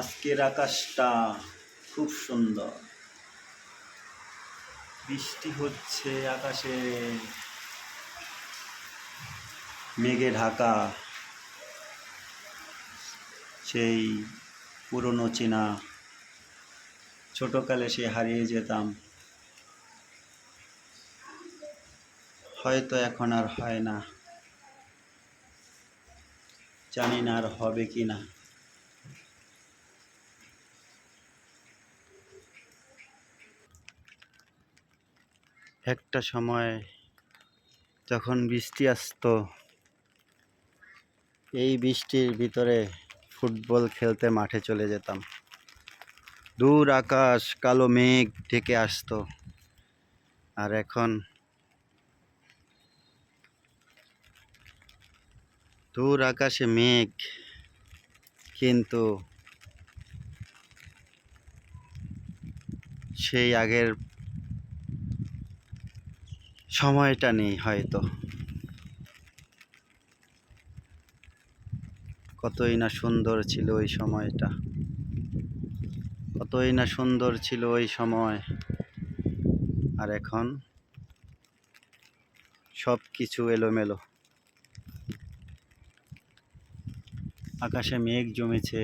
আজকের আকাশটা খুব সুন্দর, বৃষ্টি হচ্ছে, আকাশে মেঘে ঢাকা। সেই পুরনো চেনা ছোটকালে সে হারিয়ে যেতাম, হয়তো এখন আর হয় না, জানি না আর হবে কি না। একটা সময় যখন বৃষ্টি আসতো, এই বৃষ্টির ভিতরে ফুটবল খেলতে মাঠে চলে যেতাম। দূর আকাশ কালো মেঘ ঢেকে আসতো, আর এখন দূর আকাশে মেঘ, কিন্তু সেই আগের সময়টা নেই হয়তো। কতই না সুন্দর ছিল ওই সময়টা, কতই না সুন্দর ছিল ওই সময়। আর এখন সব কিছু এলোমেলো। আকাশে মেঘ জমেছে,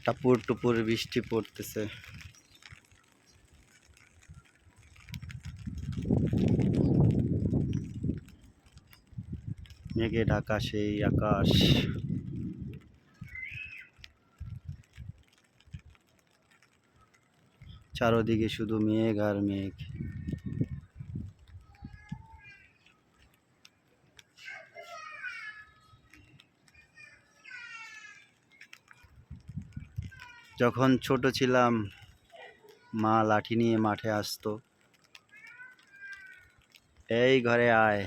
টাপুর টুপুর বৃষ্টি পড়তেছে। মেঘে ঢাকা সেই আকাশ, চারদিকে শুধু মেঘ আর মেঘ। যখন ছোট ছিলাম, মা লাঠি নিয়ে মাঠে আসতো, এই ঘরে আয়,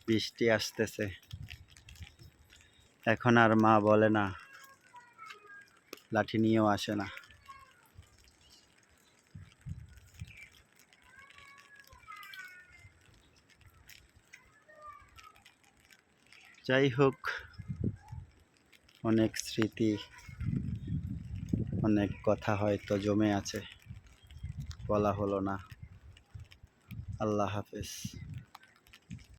বৃষ্টি আসতেছে। এখন আর মা বলে না, লাঠি নিয়েও আসে না। যাই হোক, অনেক স্মৃতি, অনেক কথা হয়তো জমে আছে, বলা হলো না। আল্লাহ হাফেজ।